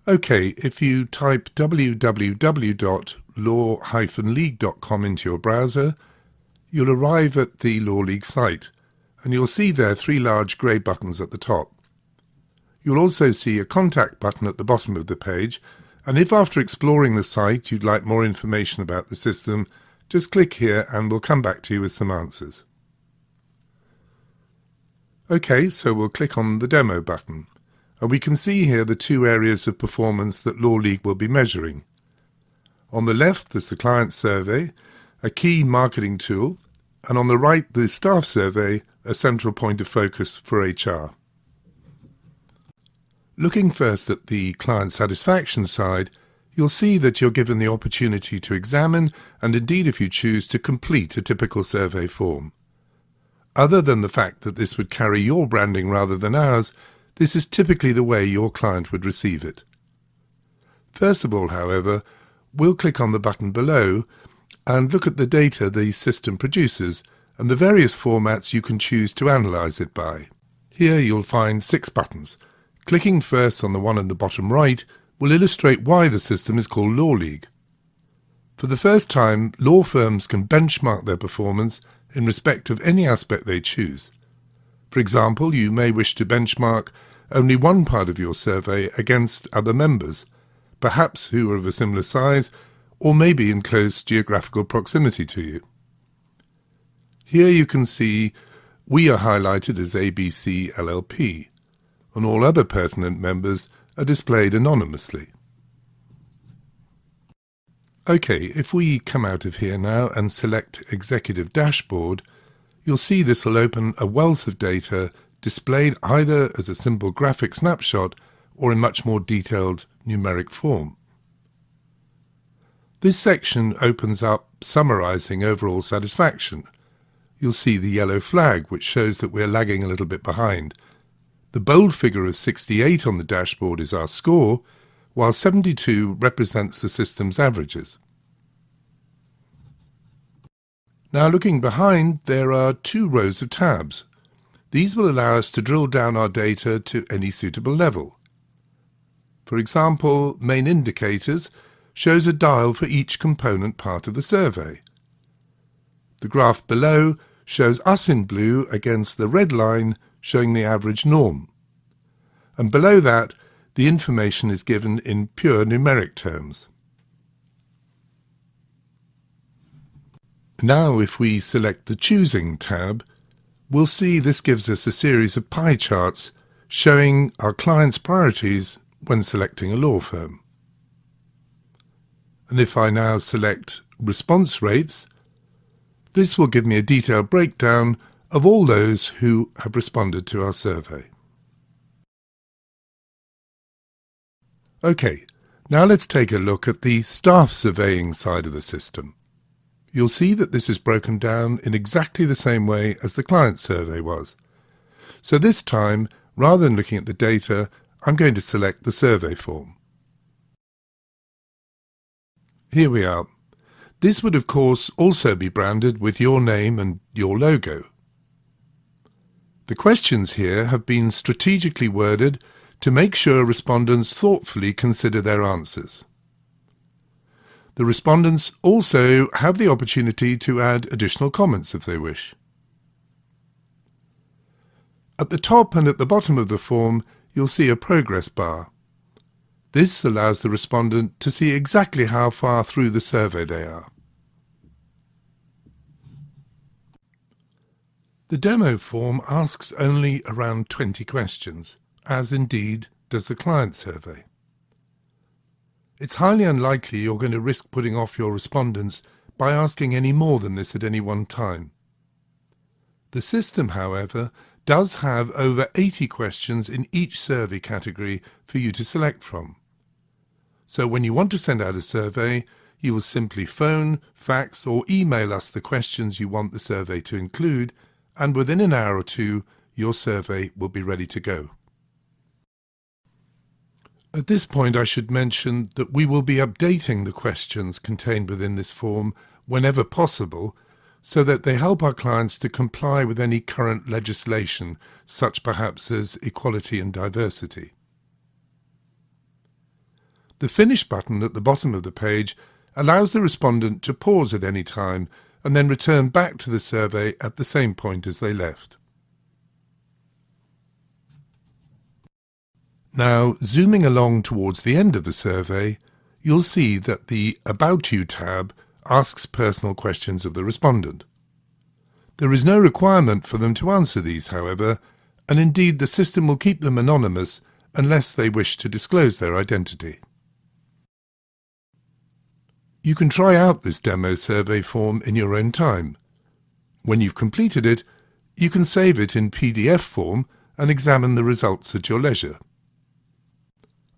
Okay, if you type www.law-league.com into your browser, you'll arrive at the Law League site, and you'll see there 3 large grey buttons at the top. You'll also see a contact button at the bottom of the page, and if after exploring the site you'd like more information about the system, just click here and we'll come back to you with some answers. Okay, so we'll click on the Demo button, and we can see here the 2 areas of performance that Law League will be measuring. On the left there's the client survey, a key marketing tool, and on the right the staff survey, a central point of focus for HR. Looking first at the client satisfaction side, you'll see that you're given the opportunity to examine and indeed, if you choose, to complete a typical survey form. Other than the fact that this would carry your branding rather than ours, this is typically the way your client would receive it. First of all, however, we'll click on the button below and look at the data the system produces and the various formats you can choose to analyse it by. Here you'll find 6 buttons. Clicking first on the one in the bottom right will illustrate why the system is called Law League. For the first time, law firms can benchmark their performance in respect of any aspect they choose. For example, you may wish to benchmark only one part of your survey against other members, perhaps who are of a similar size or maybe in close geographical proximity to you. Here you can see we are highlighted as ABC LLP, and all other pertinent members are displayed anonymously. Okay, if we come out of here now and select Executive Dashboard, you'll see this will open a wealth of data displayed either as a simple graphic snapshot or in much more detailed numeric form. This section opens up summarising overall satisfaction. You'll see the yellow flag, which shows that we're lagging a little bit behind. The bold figure of 68 on the dashboard is our score, while 72 represents the system's averages. Now looking behind, there are 2 rows of tabs. These will allow us to drill down our data to any suitable level. For example, Main Indicators shows a dial for each component part of the survey. The graph below shows us in blue against the red line showing the average norm. And below that, the information is given in pure numeric terms. Now if we select the Choosing tab, we'll see this gives us a series of pie charts showing our clients' priorities when selecting a law firm. And if I now select Response Rates, this will give me a detailed breakdown of all those who have responded to our survey. Okay, now let's take a look at the staff surveying side of the system. You'll see that this is broken down in exactly the same way as the client survey was. So this time, rather than looking at the data, I'm going to select the survey form. Here we are. This would of course also be branded with your name and your logo. The questions here have been strategically worded to make sure respondents thoughtfully consider their answers. The respondents also have the opportunity to add additional comments if they wish. At the top and at the bottom of the form, you'll see a progress bar. This allows the respondent to see exactly how far through the survey they are. The demo form asks only around 20 questions, as indeed does the client survey. It's highly unlikely you're going to risk putting off your respondents by asking any more than this at any one time. The system, however, does have over 80 questions in each survey category for you to select from. So when you want to send out a survey, you will simply phone, fax or email us the questions you want the survey to include, and within an hour or 2 your survey will be ready to go. At this point I should mention that we will be updating the questions contained within this form whenever possible, so that they help our clients to comply with any current legislation, such perhaps as equality and diversity. The Finish button at the bottom of the page allows the respondent to pause at any time and then return back to the survey at the same point as they left. Now, zooming along towards the end of the survey, you'll see that the About You tab asks personal questions of the respondent. There is no requirement for them to answer these, however, and indeed the system will keep them anonymous unless they wish to disclose their identity. You can try out this demo survey form in your own time. When you've completed it, you can save it in PDF form and examine the results at your leisure.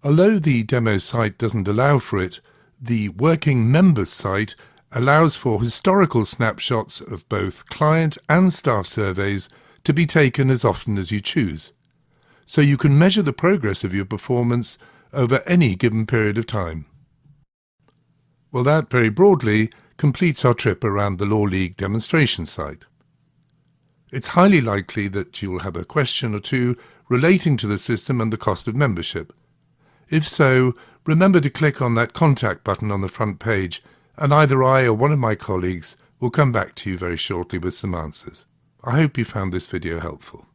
Although the demo site doesn't allow for it, the Working Members site allows for historical snapshots of both client and staff surveys to be taken as often as you choose, so you can measure the progress of your performance over any given period of time. Well, that very broadly completes our trip around the Law League demonstration site. It's highly likely that you'll have a question or two relating to the system and the cost of membership. If so, remember to click on that contact button on the front page, and either I or one of my colleagues will come back to you very shortly with some answers. I hope you found this video helpful.